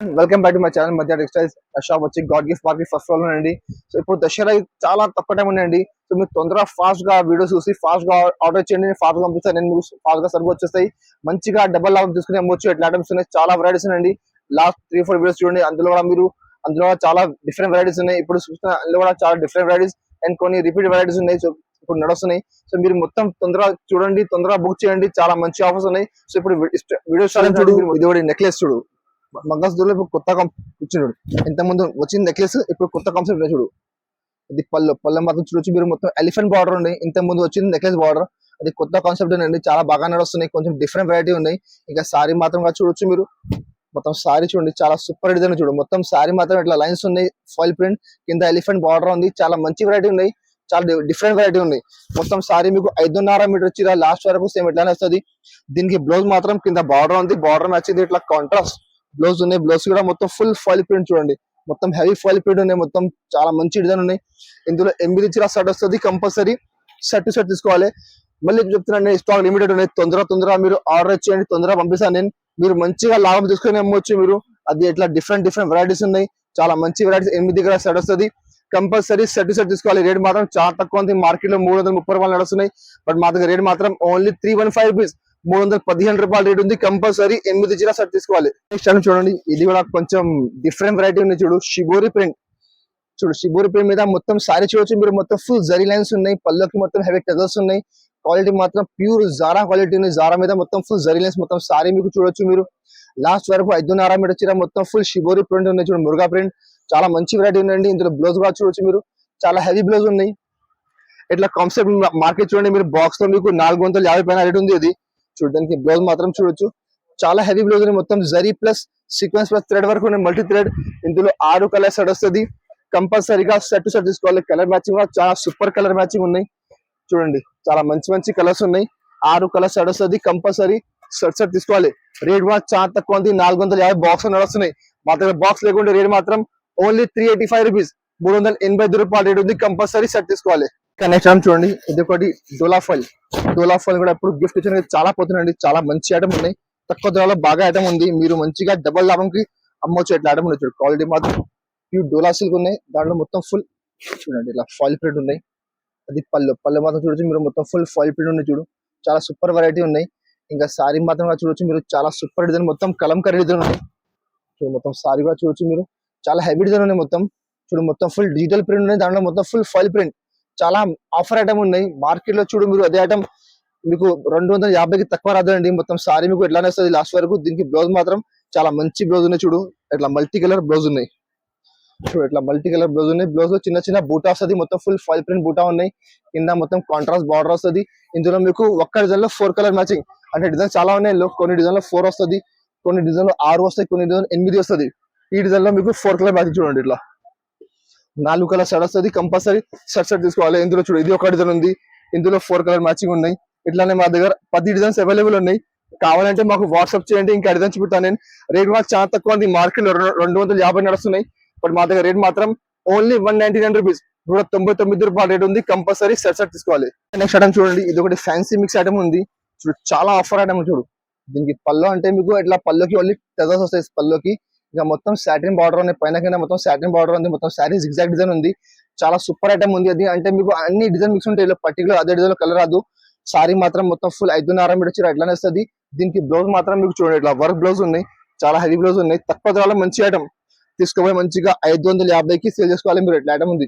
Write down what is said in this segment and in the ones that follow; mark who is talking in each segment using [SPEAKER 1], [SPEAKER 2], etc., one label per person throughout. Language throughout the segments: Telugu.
[SPEAKER 1] Welcome back to my channel మధ్య టెక్స్టైల్స్. షాప్ వచ్చి God gift market first floor అండి. సో ఇప్పుడు దసరా చాలా తక్కువ టైం ఉందండి. సో మీరు తొందరగా ఫాస్ట్ గా వీడియోస్ చూసి ఫాస్ట్ గా ఆర్డర్ చేయండి. ఫాస్ట్ గా పంపిస్తాను. నేను మీకు ఫాస్ట్ గా సర్వ్ వచ్చేస్తాయి. మంచిగా డబల్ లాభం తీసుకుని అమ్మొచ్చు. ఎట్లా ఐటమ్స్ ఉన్నాయి, చాలా వెరైటీస్ ఉన్నాయండి. లాస్ట్ 3-4 వీడియోస్ చూడండి. అందులో కూడా చాలా డిఫరెంట్ వెరైటీస్ ఉన్నాయి. ఇప్పుడు చూస్తున్న అందులో కూడా చాలా డిఫరెంట్ వెరైటీస్ అండ్ కొన్ని రిపీట్ వెరైటీస్ ఉన్నాయి. సో ఇప్పుడు నడుస్తున్నాయి. సో మీరు మొత్తం తొందరగా చూడండి, తొందరగా బుక్ చేయండి. చాలా మంచి ఆఫర్స్ ఉన్నాయి. సో ఇప్పుడు వీడియో స్టార్ట్ చూడు. ఇది కూడా నెక్లెస్ చూడు. మగ్గస్ దూరంలో ఇప్పుడు కొత్త వచ్చిండు. ఇంత ముందు వచ్చిన నెక్లెస్ ఇప్పుడు కొత్త కాన్సెప్ట్ చూడు. ఇది పళ్ళు మాత్రం చూడొచ్చు. మీరు మొత్తం ఎలిఫెంట్ బార్డర్ ఉంది. ఇంత ముందు వచ్చింది నెక్లెస్ బార్డర్. అది కొత్త కాన్సెప్ట్ అండి. చాలా బాగా నడుస్తున్నాయి. కొంచెం డిఫరెంట్ వెరైటీ ఉన్నాయి. ఇంకా సారీ మాత్రం చూడొచ్చు. మీరు మొత్తం సారీ చూడండి, చాలా సూపర్ డిజైన్ చూడు. మొత్తం సారీ మాత్రం ఇట్లా లైన్స్ ఉన్నాయి, ఫాయిల్ ప్రింట్ కింద ఎలిఫెంట్ బార్డర్ ఉంది. చాలా మంచి వెరైటీ ఉన్నాయి, చాలా డిఫరెంట్ వెరైటీ ఉన్నాయి. మొత్తం సారీ మీకు 5.5 మీటర్ వచ్చి లాస్ట్ వరకు సేమ్ ఇట్లానే వస్తుంది. దీనికి బ్లౌజ్ మాత్రం కింద బార్డర్ ఉంది. బార్డర్ నచ్చింది ఇట్లా కాంట్రాస్ట్ బ్లౌజ్ ఉన్నాయి. బ్లౌజ్ కూడా మొత్తం ఫుల్ ఫాయిల్ ప్రింట్ చూడండి. మొత్తం హెవీ ఫాయిల్ ప్రింట్ ఉన్నాయి. మొత్తం చాలా మంచి డిజైన్ ఉన్నాయి. ఇందులో 8 చీర షర్ట్ వస్తుంది. కంపల్సరీ షర్ట్ తీసుకోవాలి. మళ్ళీ చెప్తున్నాను, స్టాక్ లిమిటెడ్ ఉన్నాయి. తొందరగా మీరు ఆర్డర్ చేయండి. తొందరగా పంపిస్తాను నేను. మీరు మంచిగా లాభం తీసుకొని అమ్మవచ్చు. మీరు అది ఇట్లా డిఫరెంట్ వెరైటీస్ ఉన్నాయి. చాలా మంచి వెరైటీస్. 8 షర్ట్ వస్తుంది. కంపల్సరీ షర్ట్ తీసుకోవాలి. రేట్ మాత్రం చాలా తక్కువ ఉంది. మార్కెట్ లో 330 రూపాయలు నడుస్తున్నాయి. బట్ మా దగ్గర రేట్ మాత్రం ఓన్లీ 315 రూపీస్, 315 రూపాయలు రేట్ ఉంది. కంపల్సరీ 8 చీర షర్ట్ తీసుకోవాలి. నెక్స్ట్ టైం చూడండి, ఇది కూడా కొంచెం డిఫరెంట్ వెరైటీ ఉంది చూడు. షిబోరి ప్రింట్ చూడు. షిబోరి ప్రింట్ మీద మొత్తం సారీ చూడొచ్చు. మీరు మొత్తం ఫుల్ జరీ లైన్స్ ఉన్నాయి. పళ్ళకి మొత్తం హెవీ టెజల్స్ ఉన్నాయి. క్వాలిటీ మాత్రం ప్యూర్ జారా క్వాలిటీ ఉంది. జారా మీద మొత్తం ఫుల్ జరీ లైన్స్. మొత్తం సారీ మీకు చూడొచ్చు. మీరు లాస్ట్ వరకు 5.5 మీటర్ చీర మొత్తం ఫుల్ షిబోరి ప్రింట్ ఉన్నాయి చూడు. మురుగా ప్రింట్ చాలా మంచి వెరైటీ ఉందండి. ఇందులో బ్లౌజ్ కూడా చూడొచ్చు. మీరు చాలా హెవీ బ్లౌజ్ ఉన్నాయి. ఇట్లా కాన్సెప్ట్ మార్కెట్ చూడండి. మీరు బాక్స్ లో మీకు 450 పైన రేట్ ఉంది. అది చూడడానికి బ్లౌజ్ మాత్రం చూడొచ్చు. చాలా హెవీ బ్లౌజ్ ఉంది. మొత్తం zari plus sequence plus thread వరకు ఉన్నాయి. Multi thread. ఇందులో 6 కలర్ షర్ట్ వస్తుంది. కంపల్సరీగా షర్ట్ తీసుకోవాలి. కలర్ మ్యాచింగ్ కూడా చాలా సూపర్ కలర్ మ్యాచింగ్ ఉన్నాయి. చూడండి, చాలా మంచి కలర్స్ ఉన్నాయి. 6 కలర్ షర్ట్ వస్తుంది. కంపల్సరీ షర్ట్ తీసుకోవాలి. రేట్ కూడా చాలా తక్కువ ఉంది. 450 బాక్స్ నడుస్తున్నాయి. మా దగ్గర బాక్స్ లేకుంటే రేట్ మాత్రం ఓన్లీ 385 రూపీస్, 385 రూపాయలు రేట్ ఉంది. కంపల్సరీ షర్ట్ తీసుకోవాలి. నెక్స్ట్ టైం చూడండి, ఇది ఒకటి డోలా ఫాయిల్ కూడా ఇప్పుడు గిఫ్ట్ ఇచ్చిన చాలా పోతుందండి. చాలా మంచి ఐటమ్ ఉన్నాయి. తక్కువ ధరలో బాగా ఐటమ్ ఉంది. మీరు మంచిగా డబల్ లాభంకి అమ్మొచ్చు. ఎట్లా ఐటమ్ ఉన్నాయి చూడు. క్వాలిటీ మాత్రం ప్యూర్ డోలా సిల్క్ ఉన్నాయి. దాంట్లో మొత్తం ఫుల్ చూడండి ఇట్లా ఫాయిల్ ప్రింట్ ఉన్నాయి. అది పళ్ళు మాత్రం చూడొచ్చు. మీరు మొత్తం ఫుల్ ఫాయిల్ ప్రింట్ ఉన్నాయి చూడు. చాలా సూపర్ వెరైటీ ఉన్నాయి. ఇంకా సారీ మాత్రం చూడొచ్చు. మీరు చాలా సూపర్ డిజైన్, మొత్తం కలంకరీ డిజైన్ ఉన్నాయి చూడు. మొత్తం సారీ కూడా చూడొచ్చు. మీరు చాలా హెవీ డిజైన్ ఉన్నాయి. మొత్తం చూడు, మొత్తం ఫుల్ డిజిటల్ ప్రింట్ ఉన్నాయి. దాంట్లో మొత్తం ఫుల్ ఫాయిల్ ప్రింట్. చాలా ఆఫర్ ఐటమ్ ఉన్నాయి. మార్కెట్ లో చూడు మీరు అదే ఐటమ్ మీకు 250కి తక్కువ రాదండి. మొత్తం సారీ మీకు ఎట్లానే వస్తుంది లాస్ట్ వరకు. దీనికి బ్లౌజ్ మాత్రం చాలా మంచి బ్లౌజ్ ఉన్నాయి చూడు. ఇట్లా మల్టీ కలర్ బ్లౌజ్ ఉన్నాయి చూడు. ఇట్లా మల్టీ కలర్ బ్లౌజ్ ఉన్నాయి. బ్లౌజ్ లో చిన్న బూటా వస్తుంది. మొత్తం ఫుల్ ఫాయిల్ ప్రింట్ బూటా ఉన్నాయి. కింద మొత్తం కాంట్రాస్ట్ బార్డర్ వస్తుంది. ఇందులో మీకు ఒక్క డిజైన్ లో 4 కలర్ మ్యాచింగ్. అంటే డిజైన్ చాలా ఉన్నాయి. కొన్ని డిజైన్ లో 4 వస్తుంది, కొన్ని డిజైన్ లో 6 వస్తాయి, కొన్ని డిజైన్ 8 వస్తుంది. ఈ డిజైన్ లో మీకు 4 కలర్ మ్యాచింగ్ చూడండి. ఇట్లా 4 కలర్ షర్ట్ వస్తుంది. కంపల్సరీ షర్ట్ తీసుకోవాలి. ఇందులో చూడు, ఇది ఒక డిజైన్ ఉంది. ఇందులో 4 కలర్ మ్యాచింగ్ ఉన్నాయి. ఇట్లానే మా దగ్గర 10 డిజైన్స్ అవైలబుల్ ఉన్నాయి. కావాలంటే మాకు వాట్సాప్ చేయండి. ఇంకా డిజైన్స్ చూపుతాను నేను. రేట్ మాకు చాలా తక్కువ ఉంది. మార్కెట్ లో 250 నడుస్తున్నాయి. బట్ మా దగ్గర రేట్ మాత్రం ఓన్లీ 199 రూపీస్, 199 రూపాయలు రేట్ ఉంది. కంపల్సరీ షర్ట్ తీసుకోవాలి. నెక్స్ట్ ఐటమ్ చూడండి, ఇది ఒకటి ఫ్యాన్సీ మిక్స్ ఐటమ్ ఉంది చూడు. చాలా ఆఫర్ ఐటమ్ చూడు. దీనికి పళ్ళు అంటే మీకు ఇట్లా పళ్ళుకి ఓన్లీ టెజల్స్ వస్తాయి. పళ్ళుకి ఇంకా మొత్తం సాటిన్ బార్డర్ ఉంది. పైన కింద మొత్తం సాటిన్ బార్డర్ ఉంది. మొత్తం శారీ జిగ్జాగ్ డిజైన్ ఉంది. చాలా సూపర్ ఐటమ్ ఉంది. అది అంటే మీకు అన్ని డిజైన్ మిక్స్ ఉంటాయి. పర్టికులర్ అదే డిజైన్ కలర్ రాదు. సారీ మాత్రం మొత్తం ఫుల్ 5.5 మీటర్ చీర ఇట్లానే వస్తుంది. దీనికి బ్లౌజ్ మాత్రం మీకు చూడండి ఇట్లా వర్క్ బ్లౌజ్ ఉన్నాయి. చాలా హెవీ బ్లౌజ్ ఉన్నాయి. తక్కువ ధరలో మంచి ఐటమ్ తీసుకోపోయి మంచిగా 550కి సేల్ చేసుకోవాలి. మీరు ఎట్లా ఐటమ్ ఉంది.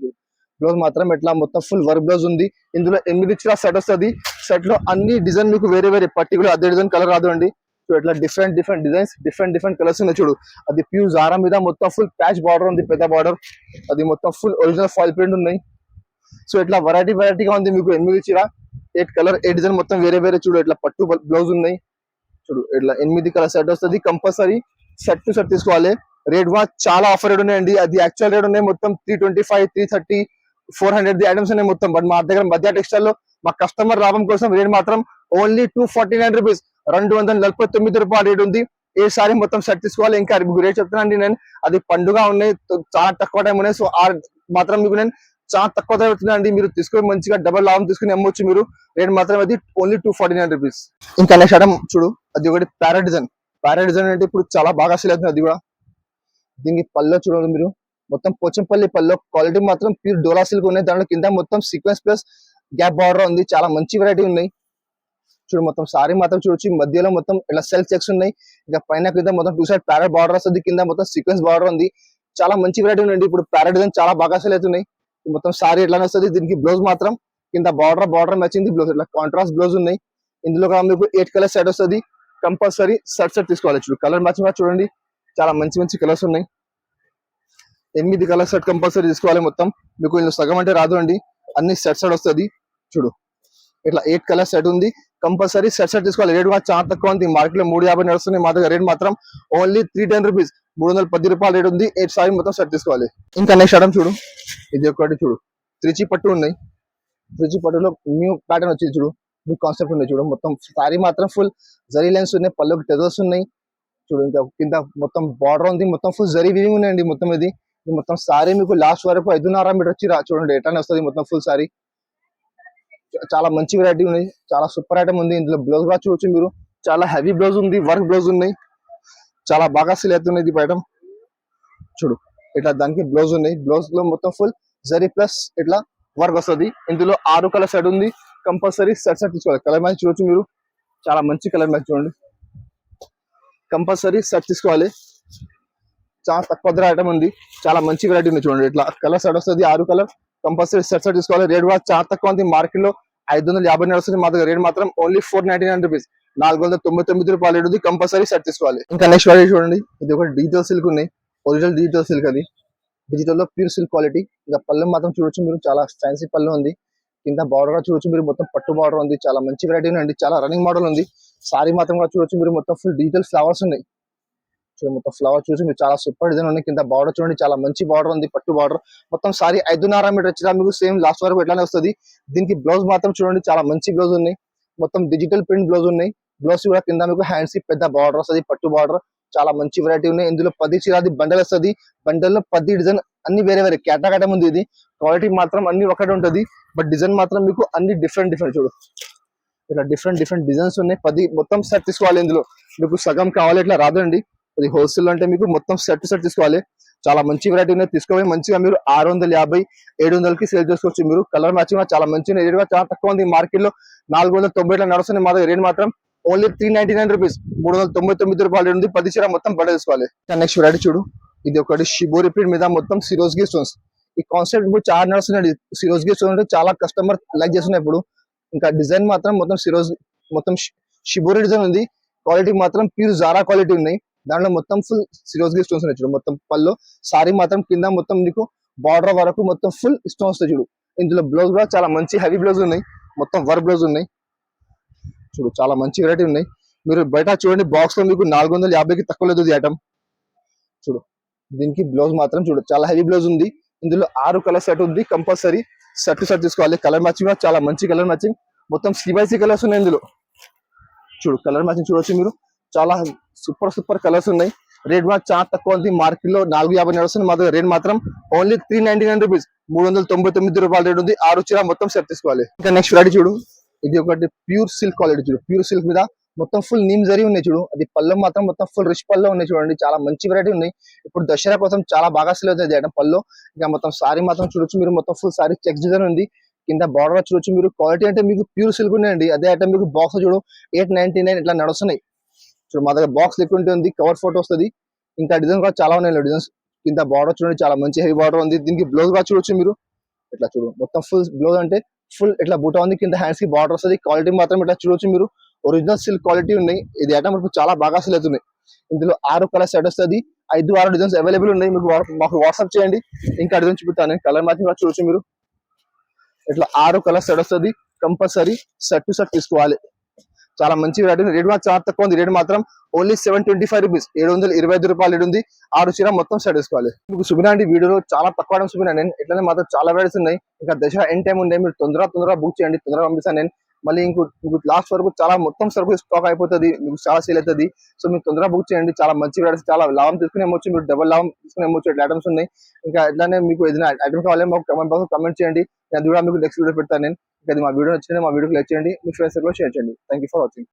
[SPEAKER 1] బ్లౌజ్ మాత్రం ఎట్లా మొత్తం ఫుల్ వర్క్ బ్లౌజ్ ఉంది. ఇందులో 8 చీర సెట్ వస్తుంది. సెట్ లో అన్ని డిజైన్ మీకు వేరే పర్టికులర్ అదే డిజైన్ కలర్ రాదు అండి. సో ఇట్లా డిఫరెంట్ డిజైన్స్, డిఫరెంట్ కలర్స్ ఉన్నాయి చూడు. అది ప్యూర్ జారా మీద మొత్తం ఫుల్ ప్యాచ్ బార్డర్ ఉంది, పెద్ద బార్డర్. అది మొత్తం ఫుల్ ఒరిజినల్ ఫాయిల్ ప్రింట్ ఉన్నాయి. సో ఇట్లా వెరైటీగా ఉంది. మీకు 8 చీర 8 కలర్ 8 డిజైన్ మొత్తం వేరే చూడు. ఇట్లా పట్టు బ్లౌజ్ ఉన్నాయి చూడు. ఇట్లా 8 కలర్ సెట్ వస్తుంది. కంపల్సరీ షర్ట్ తీసుకోవాలి. రేట్ కూడా చాలా ఆఫర్ రేట్ ఉన్నాయండి. అది యాక్చువల్ రేట్ ఉన్నాయి మొత్తం 325, 330, 400 ఐటమ్స్ ఉన్నాయి మొత్తం. బట్ మా దగ్గర మధ్య టెక్స్టైల్ లో మా కస్టమర్ లాభం కోసం రేట్ మాత్రం ఓన్లీ 249 రూపీస్, 249 రూపాయలు రేట్ ఉంది. ఏ సారీ మొత్తం షర్ట్ తీసుకోవాలి. ఇంకా మీకు రేట్ చెప్తానండి నేను. అది పండుగ ఉన్నాయి, చాలా తక్కువ టైం ఉన్నాయి. సో ఆ మాత్రం మీకు నేను చాలా తక్కువ ధర అవుతుందండి. మీరు తీసుకొని మంచిగా డబల్ లాభం తీసుకుని అమ్మొచ్చు. మీరు రేట్ మాత్రం అది ఓన్లీ 249 రూపీస్. ఇంకా నెక్స్ట్ ఐటమ్ చూడు, అది ఒకటి ప్యారెట్ డిజైన్ అంటే ఇప్పుడు చాలా బాగా సేల్ అవుతుంది. అది కూడా దీనికి పళ్ళు చూడండి మీరు, మొత్తం పోచంపల్లి పళ్ళు, క్వాలిటీ మాత్రం ప్యూర్ డోలా సిల్క్ ఉన్నాయి. దాంట్లో కింద మొత్తం సీక్వెన్స్ ప్లస్ గ్యాప్ బార్డర్ ఉంది. చాలా మంచి వెరైటీ ఉన్నాయి. చూడు మొత్తం సారీ మాత్రం చూడొచ్చు, మధ్యలో మొత్తం ఇలా సెల్ఫ్ చెక్స్ ఉన్నాయి. ఇంకా పైన కింద మొత్తం టూ సైడ్ ప్యారెట్ బార్డర్ వస్తుంది, కింద మొత్తం సీక్వెన్స్ బార్డర్ ఉంది. చాలా మంచి వెరైటీ ఉంది. ఇప్పుడు ప్యారెట్ డిజైన్ చాలా బాగా సెల్ అవుతున్నాయి. మొత్తం సారీ ఎట్లానే వస్తుంది. దీనికి బ్లౌజ్ మాత్రం కింద బార్డర్ మ్యాచింగ్ బ్లౌజ్, ఇట్లా కాంట్రాస్ట్ బ్లౌజ్ ఉన్నాయి. ఇందులో మీకు 8 కలర్ సెట్ వస్తుంది. కంపల్సరీ సెట్ తీసుకోవాలి. చూడు కలర్ మ్యాచింగ్ చూడండి, చాలా మంచి మంచి కలర్స్ ఉన్నాయి. 8 కలర్ సెట్ కంపల్సరీ తీసుకోవాలి. మొత్తం మీకు ఇందులో సగం అంటే రాదు అండి, అన్ని సెట్ వస్తుంది. చూడు ఇట్లా 8 కలర్ సెట్ ఉంది. కంపల్సరీ సెట్ తీసుకోవాలి. రేట్ కూడా చాలా తక్కువ ఉంది. మార్కెట్ లో 350 నడుస్తుంది. మా దగ్గర రేట్ మాత్రం ఓన్లీ 310 రూపీస్, 310 రూపాయలు రేట్ ఉంది. 8 సారీ మొత్తం సెట్ తీసుకోవాలి. ఇంకా నెక్స్ట్ ఐటమ్ చూడు, ఇది ఒకటి చూడు, త్రిచి పట్టు ఉన్నాయి. త్రిచి పట్టులో న్యూ ప్యాటర్న్ వచ్చింది. చూడు న్యూ కాన్సెప్ట్ ఉన్నాయి. చూడు మొత్తం సారీ మాత్రం ఫుల్ జరీ లైన్స్ ఉన్నాయి, పళ్ళుకి టెజర్స్ ఉన్నాయి. చూడు ఇంకా కింద మొత్తం బార్డర్ ఉంది, మొత్తం ఫుల్ జరీ వీవింగ్ ఉన్నాయండి. మొత్తం ఇది మొత్తం సారీ మీకు లాస్ట్ వరకు 5.5 మీటర్ వచ్చి చూడండి ఎట్లానే వస్తుంది. మొత్తం ఫుల్ సారీ చాలా మంచి వెరైటీ ఉన్నాయి. చాలా సూపర్ ఐటమ్ ఉంది. ఇందులో బ్లౌజ్ కూడా చూడొచ్చు మీరు, చాలా హెవీ బ్లౌజ్ ఉంది, వర్క్ బ్లౌజ్ ఉన్నాయి. చాలా బాగా సేల్ అవుతున్నాయి ఇది ఐటమ్. చూడు ఇట్లా దానికి బ్లౌజ్ ఉన్నాయి. బ్లౌజ్ లో మొత్తం ఫుల్ జరీ ప్లస్ ఇట్లా వర్క్ వస్తుంది. ఇందులో 6 కలర్ సెట్ ఉంది. కంపల్సరీ సెట్ తీసుకోవాలి. కలర్ మ్యాచ్ చూడొచ్చు మీరు, చాలా మంచి కలర్ మ్యాచ్ చూడండి. కంపల్సరీ సెట్ తీసుకోవాలి. చాలా తక్కువ ధర ఐటమ్ ఉంది. చాలా మంచి వెరైటీ ఉంది. చూడండి ఇట్లా కలర్ సెట్ వస్తుంది. 6 కలర్ కంపల్సరీ సెట్ తీసుకోవాలి. రేట్ కూడా చాలా తక్కువ ఉంది. మార్కెట్ లో 550 వస్తుంది. మా దగ్గర రేట్ మాత్రం ఓన్లీ 499 రూపీస్, 499 రూపాయలు రేట్ ఉంది. కంపల్సరీ సెట్ తీసుకోవాలి. ఇంకా నెక్స్ట్ వెరైటీ చూడండి, ఇది ఒక డిజిటల్ సిల్క్ ఉన్నాయి. ఒరిజినల్ డిజిటల్ సిల్క్, అది డిజిటల్ లో ప్యూర్ సిల్క్ క్వాలిటీ. ఇంకా పళ్ళు మాత్రం చూడొచ్చు మీరు, చాలా ఫ్యాన్సీ పళ్ళు ఉంది. కింద బార్డర్ కూడా చూడొచ్చు మీరు, మొత్తం పట్టు బార్డర్ ఉంది. చాలా మంచి వెరైటీ ఉంది, చాలా రన్నింగ్ మోడల్ ఉంది. సారీ మాత్రం కూడా చూడొచ్చు మీరు, మొత్తం ఫుల్ డిజిటల్ ఫ్లవర్స్ ఉన్నాయి. చూడండి మొత్తం ఫ్లవర్ చూసి మీరు, చాలా సూపర్ డిజైన్ ఉన్నాయి. కింద బార్డర్ చూడండి, చాలా మంచి బార్డర్ ఉంది, పట్టు బార్డర్. మొత్తం సారీ 5.5 మీటర్ వచ్చినా మీకు సేమ్ లాస్ట్ వరకు ఎట్లానే వస్తుంది. దీనికి బ్లౌజ్ మాత్రం చూడండి, చాలా మంచి బ్లౌజ్ ఉన్నాయి. మొత్తం డిజిటల్ ప్రింట్ బ్లౌజ్ ఉన్నాయి. బ్లౌజ్ కూడా కింద మీకు హ్యాండ్స్ కి పెద్ద బార్డర్ వస్తుంది, పట్టు బార్డర్. చాలా మంచి వెరైటీ ఉన్నాయి. ఇందులో 10 చీరాది బండల్ వస్తుంది. బండల్లో 10 డిజైన్ అన్ని వేరే వేరే కేటా ఉంది. ఇది క్వాలిటీ మాత్రం అన్ని ఒకటి ఉంటుంది, బట్ డిజైన్ మాత్రం మీకు అన్ని డిఫరెంట్ చూడు ఇట్లా డిఫరెంట్ డిజైన్స్ ఉన్నాయి. 10 మొత్తం సెట్ తీసుకోవాలి. ఇందులో మీకు సగం కావాలి ఇట్లా రాదండి. అది హోల్సేల్ అంటే మీకు మొత్తం సెట్ తీసుకోవాలి. చాలా మంచి వెరైటీ ఉన్నాయి. తీసుకోవాలి మంచిగా మీరు 650 700కి సేల్ చేసుకోవచ్చు. మీరు కలర్ మ్యాచింగ్ చాలా మంచిగా, రేట్ చాలా తక్కువ ఉంది. మార్కెట్ లో 490 నడుస్తుంది. మా దగ్గర రేట్ మాత్రం ఓన్లీ 399 రూపీస్, 399 రూపాయలు ఉంది. 10 చీర మొత్తం బండ తీసుకోవాలి. నెక్స్ట్ వెరైటీ చూడు, ఇది ఒకటి షిబోరి ప్రింట్ మీద మొత్తం సిరోజ్గి స్టోన్స్. ఈ కాన్సెప్ట్ ఇప్పుడు చాలా నడుస్తున్నాయి. సిరోజ్గి స్టోన్ అంటే చాలా కస్టమర్ లైక్ చేస్తున్నాయి ఇప్పుడు. ఇంకా డిజైన్ మాత్రం మొత్తం మొత్తం షిబోరి డిజైన్ ఉంది. క్వాలిటీ మాత్రం ప్యూర్ జారా క్వాలిటీ ఉన్నాయి. దాంట్లో మొత్తం ఫుల్ సిరోజ్గి స్టోన్స్ ఉన్నాయి. చూడు మొత్తం పళ్ళు, సారీ మాత్రం కింద మొత్తం నీకు బార్డర్ వరకు మొత్తం ఫుల్ స్టోన్స్ చూడు. ఇందులో బ్లౌజ్ కూడా చాలా మంచి హెవీ బ్లౌజ్ ఉన్నాయి. మొత్తం వర్క్ బ్లౌజ్ ఉన్నాయి. చూడు చాలా మంచి వెరైటీ ఉన్నాయి. మీరు బయట చూడండి, బాక్స్ లో మీకు 450కి తక్కువ లేదు ఈ ఐటమ్. చూడు దీనికి బ్లౌజ్ మాత్రం చూడు, చాలా హెవీ బ్లౌజ్ ఉంది. ఇందులో 6 కలర్ సెట్ ఉంది. కంపల్సరీ సెట్ తీసుకోవాలి. కలర్ మ్యాచింగ్ చాలా మంచి కలర్ మ్యాచింగ్, మొత్తం CYC కలర్స్ ఉన్నాయి ఇందులో. చూడు కలర్ మ్యాచింగ్ చూడొచ్చు మీరు, చాలా సూపర్ కలర్స్ ఉన్నాయి. రేట్ కూడా చాలా తక్కువ ఉంది. మార్కెట్ లో 450 నడుస్తుంది. మా దగ్గర రేట్ మాత్రం ఓన్లీ 399 రూపీస్, 399 రూపాయలు రేట్ ఉంది. 6 చీర మొత్తం సెట్ తీసుకోవాలి. ఇంకా నెక్స్ట్ వెరైటీ చూడు, ఇది ఒకటి ప్యూర్ సిల్క్ క్వాలిటీ. చూడు ప్యూర్ సిల్క్ మీద మొత్తం ఫుల్ నీమ్ జరీ ఉన్నాయి. చూడు అది పళ్ళు మాత్రం మొత్తం ఫుల్ రిచ్ పళ్ళు ఉన్నాయి. చూడండి చాలా మంచి వెరైటీ ఉన్నాయి. ఇప్పుడు దసరా కోసం చాలా బాగా సేల్ అవుతుంది పళ్ళు. ఇంకా మొత్తం సారీ మాత్రం చూడొచ్చు మీరు, మొత్తం ఫుల్ సారీ చెక్స్ డిజైన్ ఉంది. కింద బార్డర్ చూడొచ్చు మీరు. క్వాలిటీ అంటే మీకు ప్యూర్ సిల్క్ ఉన్నాయండి. అదే ఐటమ్ మీకు బాక్స్ చూడు 899 ఇట్లా నడుస్తున్నాయి. చూడు మా దగ్గర బాక్స్ లెక్క ఉంటుంది, కవర్ ఫోటో వస్తుంది. ఇంకా డిజైన్ కూడా చాలా ఉన్నాయి డిజైన్స్. కింద బార్డర్ చూడండి, చాలా మంచి హెవీ బార్డర్ ఉంది. దీనికి బ్లౌజ్ కూడా చూడొచ్చు మీరు. ఇట్లా చూడు మొత్తం ఫుల్ బ్లౌజ్ అంటే ఫుల్ ఇట్లా బూటా ఉంది. కింద హ్యాండ్స్ కి బార్డర్ వస్తుంది. క్వాలిటీ మాత్రం ఇట్లా చూడొచ్చు మీరు, ఒరిజినల్ సిల్క్ క్వాలిటీ ఉన్నాయి. ఇది ఐటమ్ మీకు చాలా బాగా సేల్ అవుతున్నాయి. ఇందులో 6 కలర్ సెట్ వస్తుంది. 5-6 డిజైన్స్ అవైలబుల్ ఉన్నాయి. మీకు మాకు వాట్సాప్ చేయండి, ఇంకా డిజైన్ చూపిస్తాను. కలర్ మ్యాచింగ్ కూడా చూడొచ్చు మీరు. ఇట్లా 6 కలర్ సెట్ వస్తుంది. కంపల్సరీ సెట్ తీసుకోవాలి. చాలా మంచి రేట్ కూడా చాలా తక్కువ ఉంది. రేట్ మాత్రం ఓన్లీ 725 రూపీస్, 725 రూపాయలు రేట్ ఉంది. 6 చీర మొత్తం సెట్ వేసుకోవాలి. మీకు చూపినండి వీడియోలో చాలా తక్కువ చూపినా నేను. ఇట్లనే మాత్రం చాలా వెరైటీస్ ఉన్నాయి. ఇంకా దసరా ఎండ్ టైం ఉంది. మీరు తొందరగా బుక్ చేయండి, తొందరగా పంపిస్తాను నేను. మళ్ళీ మీకు లాస్ట్ వరకు చాలా మొత్తం సరుకు స్టాక్ అయిపోతుంది, మీకు చాలా సేల్ అవుతుంది. సో మీరు తొందరగా బుక్ చేయండి. చాలా మంచి వెరైటీస్, చాలా లాభం తీసుకునేమొచ్చు, మీరు డబల్ లాభం తీసుకునేమొచ్చు. ఇట్లా ఐటమ్స్ ఉన్నాయి. ఇంకా ఇట్లానే మీకు ఏదైనా ఐటమ్ కావాలి మాకు కమెంట్ బాక్స్ కమెంట్ చేయండి. అది కూడా మీకు నెక్స్ట్ వీడియో పెడతాను నేను. ఇంకా మా వీడియో నచ్చింది, మా వీడియోకి లైక్ చేయండి, మీ ఫ్రెండ్స్ కూడా షేర్ చేయండి. Thank you for watching.